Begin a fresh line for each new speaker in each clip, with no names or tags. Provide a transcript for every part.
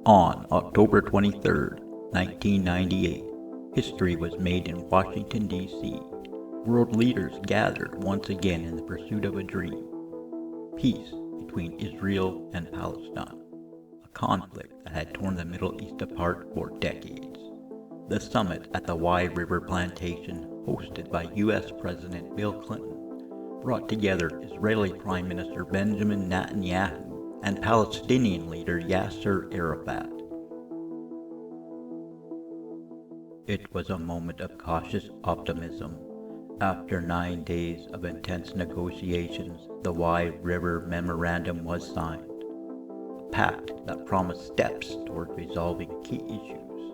On October 23, 1998, history was made in Washington, D.C. World leaders gathered once again in the pursuit of a dream: peace between Israel and Palestine, a conflict that had torn the Middle East apart for decades. The summit at the Wye River Plantation, hosted by U.S. President Bill Clinton, brought together Israeli Prime Minister Benjamin Netanyahu and Palestinian leader Yasser Arafat. It was a moment of cautious optimism. After 9 days of intense negotiations, the Wye River Memorandum was signed, a pact that promised steps toward resolving key issues: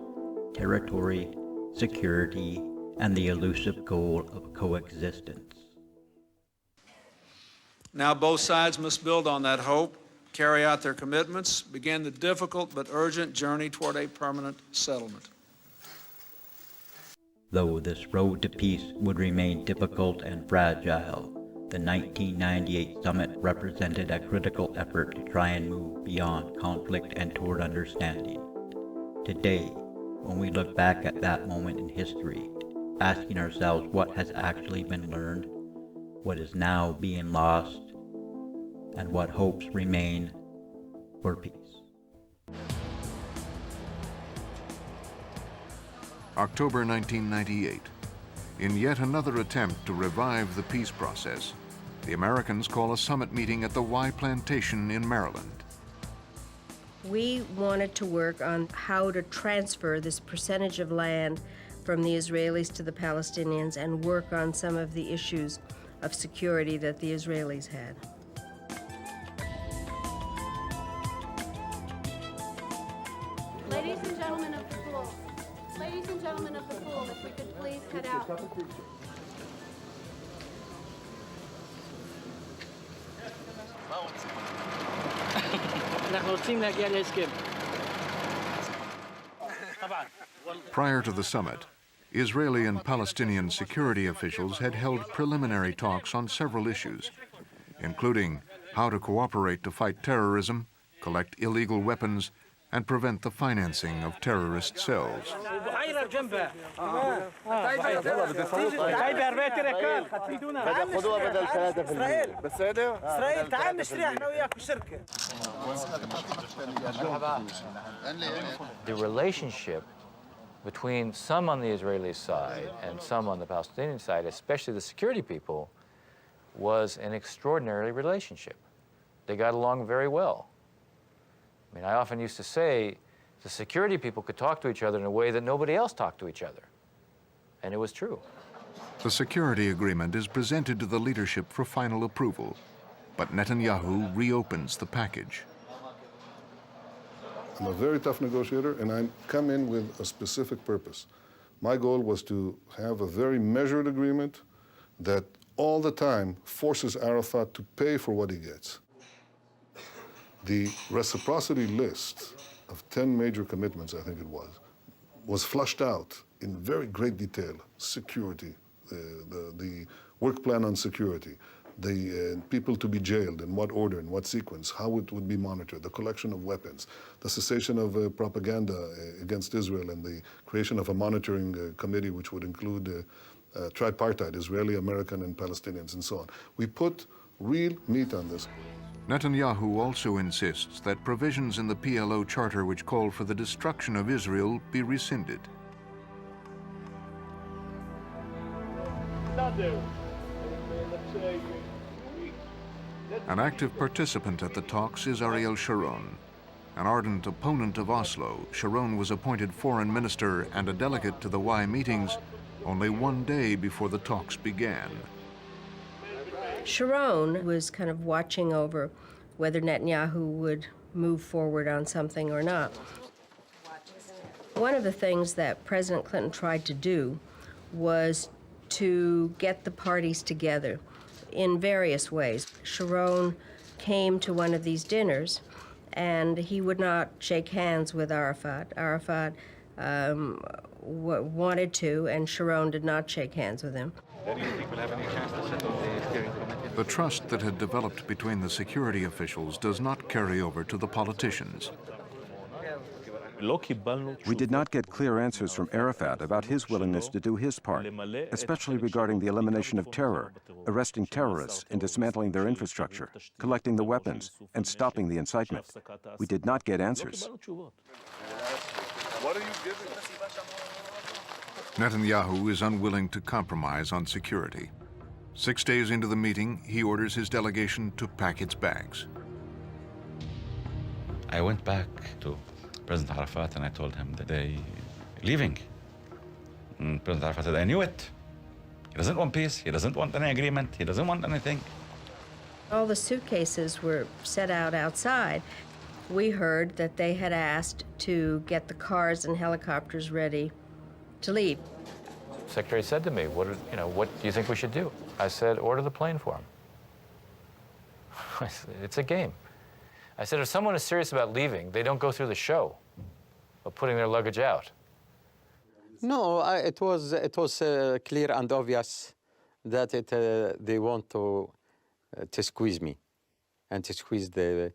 territory, security, and the elusive goal of coexistence.
Now both sides must build on that hope, carry out their commitments, begin the difficult but urgent journey toward a permanent settlement.
Though this road to peace would remain difficult and fragile, the 1998 summit represented a critical effort to try and move beyond conflict and toward understanding. Today, when we look back at that moment in history, asking ourselves what has actually been learned, what is now being lost, and what hopes remain for peace.
October 1998. In yet another attempt to revive the peace process, the Americans call a summit meeting at the Wye Plantation in Maryland.
We wanted to work on how to transfer this percentage of land from the Israelis to the Palestinians and work on some of the issues of security that the Israelis had.
Ladies and gentlemen of the pool, ladies and gentlemen of the pool, if we could please cut out.
Prior to the summit, Israeli and Palestinian security officials had held preliminary talks on several issues, including how to cooperate to fight terrorism, collect illegal weapons, and prevent the financing of terrorist cells.
The relationship between some on the Israeli side and some on the Palestinian side, especially the security people, was an extraordinary relationship. They got along very well. I mean, I often used to say the security people could talk to each other in a way that nobody else talked to each other. And it was true.
The security agreement is presented to the leadership for final approval, but Netanyahu reopens the package.
I'm a very tough negotiator, and I come in with a specific purpose. My goal was to have a very measured agreement that all the time forces Arafat to pay for what he gets. The reciprocity list of 10 major commitments, I think it was flushed out in very great detail. Security, the work plan on security, the people to be jailed, in what order, in what sequence, how it would be monitored, the collection of weapons, the cessation of propaganda against Israel, and the creation of a monitoring committee which would include tripartite, Israeli, American, and Palestinians, and so on. We put real meat on this.
Netanyahu also insists that provisions in the PLO charter which call for the destruction of Israel be rescinded. An active participant at the talks is Ariel Sharon. An ardent opponent of Oslo, Sharon was appointed foreign minister and a delegate to the Wye meetings only 1 day before the talks began.
Sharon was kind of watching over whether Netanyahu would move forward on something or not. One of the things that President Clinton tried to do was to get the parties together in various ways. Sharon came to one of these dinners, and he would not shake hands with Arafat. Arafat wanted to, and Sharon did not shake hands with him.
The trust that had developed between the security officials does not carry over to the politicians.
We did not get clear answers from Arafat about his willingness to do his part, especially regarding the elimination of terror, arresting terrorists and dismantling their infrastructure, collecting the weapons, and stopping the incitement. We did not get answers.
Netanyahu is unwilling to compromise on security. 6 days into the meeting, he orders his delegation to pack its bags.
I went back to President Arafat and I told him that they're leaving. And President Arafat said, I knew it. He doesn't want peace, he doesn't want any agreement, he doesn't want anything.
All the suitcases were set out outside. We heard that they had asked to get the cars and helicopters ready to leave.
The Secretary said to me, what do you think we should do? I said, order the plane for him. I said, it's a game. I said, if someone is serious about leaving, they don't go through the show of putting their luggage out.
No, it was clear and obvious that they want to squeeze me and to squeeze the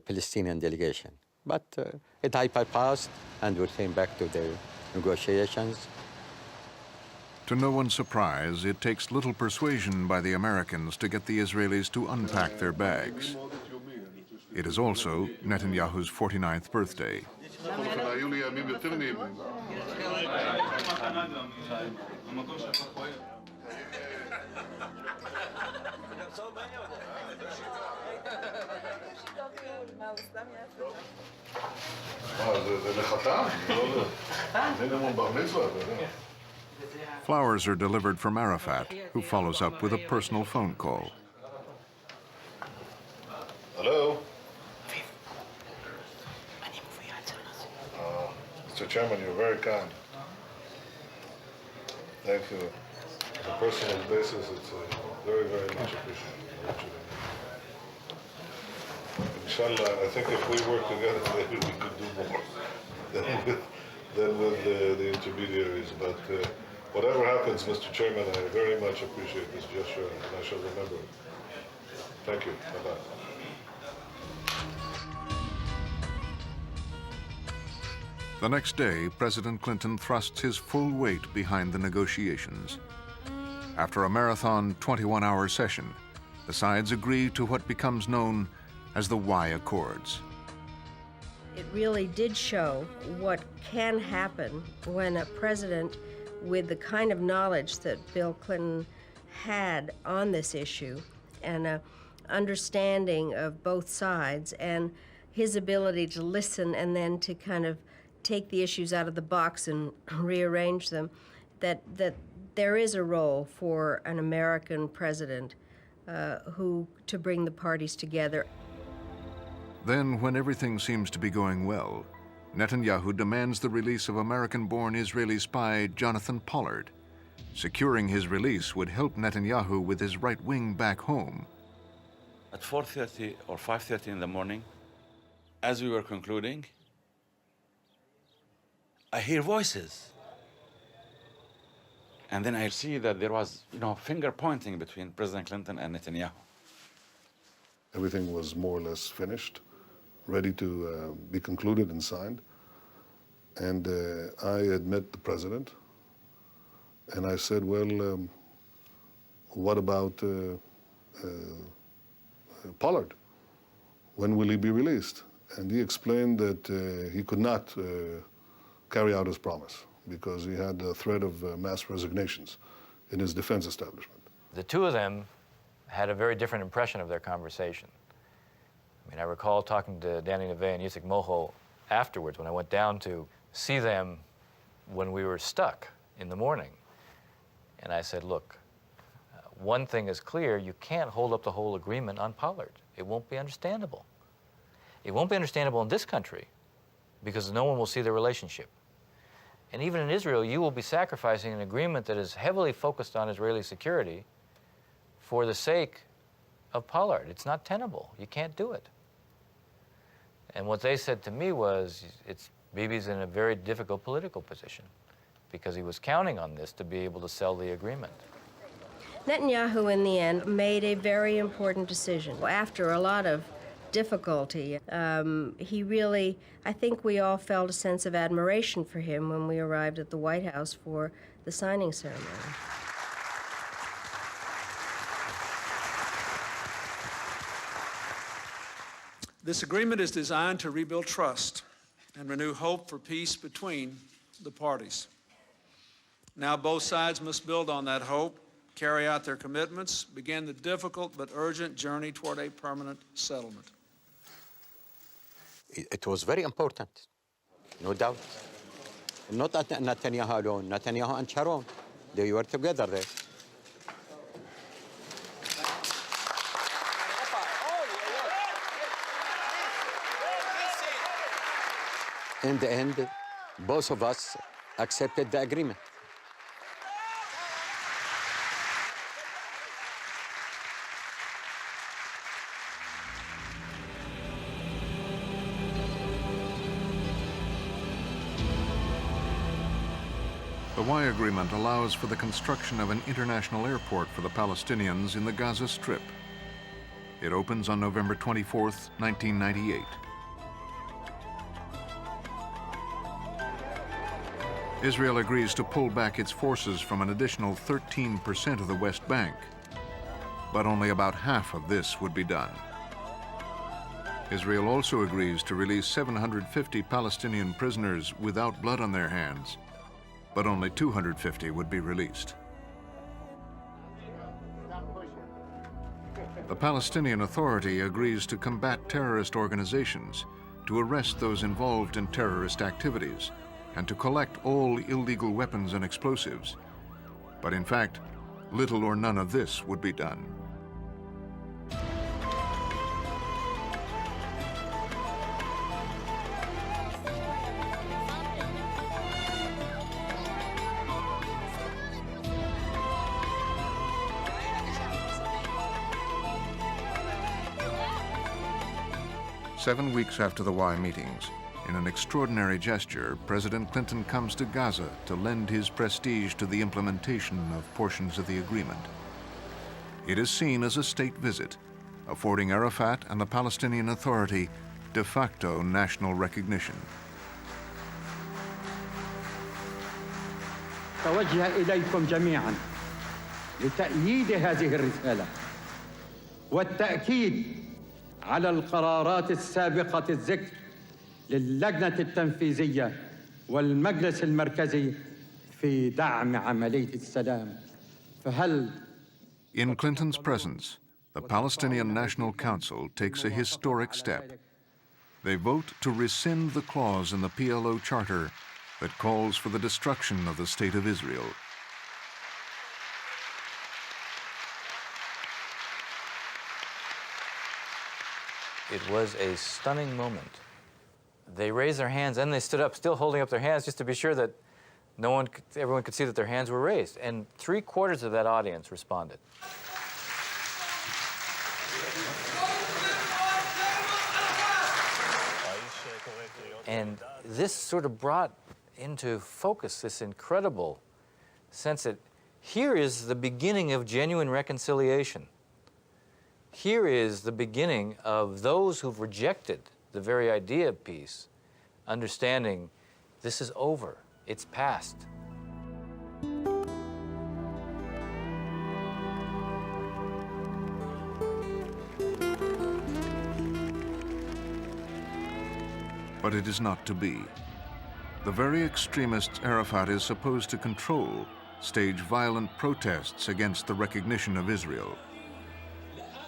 Palestinian delegation. But it bypassed and we came back to the negotiations.
To no one's surprise, it takes little persuasion by the Americans to get the Israelis to unpack their bags. It is also Netanyahu's 49th birthday. Flowers are delivered from Arafat, who follows up with a personal phone call.
Hello? Mr. Chairman, you're very kind. Thank you. On a personal basis, it's very, very much appreciated. Inshallah, I think if we work together, maybe we could do more than with the intermediaries. But whatever happens, Mr. Chairman, I very much appreciate this gesture, and I shall remember it. Thank you. Bye-bye.
The next day, President Clinton thrusts his full weight behind the negotiations. After a marathon 21-hour session, the sides agree to what becomes known as the Wye Accords.
It really did show what can happen when a president with the kind of knowledge that Bill Clinton had on this issue and an understanding of both sides and his ability to listen and then to kind of take the issues out of the box and rearrange them, that there is a role for an American president to bring the parties together.
Then, when everything seems to be going well, Netanyahu demands the release of American-born Israeli spy Jonathan Pollard. Securing his release would help Netanyahu with his right wing back home.
At 4:30 or 5:30 in the morning, as we were concluding, I hear voices. And then I see that there was, finger pointing between President Clinton and Netanyahu.
Everything was more or less finished, ready to be concluded and signed. And I had met the president, and I said, well, what about Pollard? When will he be released? And he explained that he could not carry out his promise because he had a threat of mass resignations in his defense establishment.
The two of them had a very different impression of their conversation. I mean, I recall talking to Danny Neve and Yitzhak Moho afterwards when I went down to see them when we were stuck in the morning. And I said, look, one thing is clear, you can't hold up the whole agreement on Pollard. It won't be understandable. It won't be understandable in this country because no one will see the relationship. And even in Israel, you will be sacrificing an agreement that is heavily focused on Israeli security for the sake of Pollard. It's not tenable. You can't do it. And what they said to me was, Bibi's in a very difficult political position because he was counting on this to be able to sell the agreement.
Netanyahu, in the end, made a very important decision. After a lot of difficulty. He really, I think we all felt a sense of admiration for him when we arrived at the White House for the signing ceremony.
This agreement is designed to rebuild trust and renew hope for peace between the parties. Now both sides must build on that hope, carry out their commitments, begin the difficult but urgent journey toward a permanent settlement.
It was very important, no doubt. Not Netanyahu alone, Netanyahu and Sharon, they were together there. In the end, both of us accepted the agreement.
The Wye Agreement allows for the construction of an international airport for the Palestinians in the Gaza Strip. It opens on November 24, 1998. Israel agrees to pull back its forces from an additional 13% of the West Bank, but only about half of this would be done. Israel also agrees to release 750 Palestinian prisoners without blood on their hands, but only 250 would be released. The Palestinian Authority agrees to combat terrorist organizations, to arrest those involved in terrorist activities, and to collect all illegal weapons and explosives. But in fact, little or none of this would be done. Seven weeks after the Wye meetings, in an extraordinary gesture, President Clinton comes to Gaza to lend his prestige to the implementation of portions of the agreement. It is seen as a state visit, affording Arafat and the Palestinian Authority de facto national recognition.
توجه إليكم جميعا لتأييد هذه الرسالة والتأكيد على القرارات السابقة الذكر للجنة التنفيذية والمجلس المركزي في دعم عملية السلام. فهل
In Clinton's presence, the Palestinian National Council takes a historic step. They vote to rescind the clause in the PLO Charter that calls for the destruction of the State of Israel.
It was a stunning moment. They raised their hands and they stood up, still holding up their hands just to be sure that everyone could see that their hands were raised. And 3/4 of that audience responded. And this sort of brought into focus this incredible sense that here is the beginning of genuine reconciliation. Here is the beginning of those who've rejected the very idea of peace, understanding this is over, it's past.
But it is not to be. The very extremists Arafat is supposed to control stage violent protests against the recognition of Israel.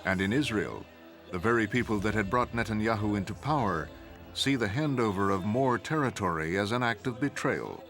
And in Israel, the very people that had brought Netanyahu into power see the handover of more territory as an act of betrayal.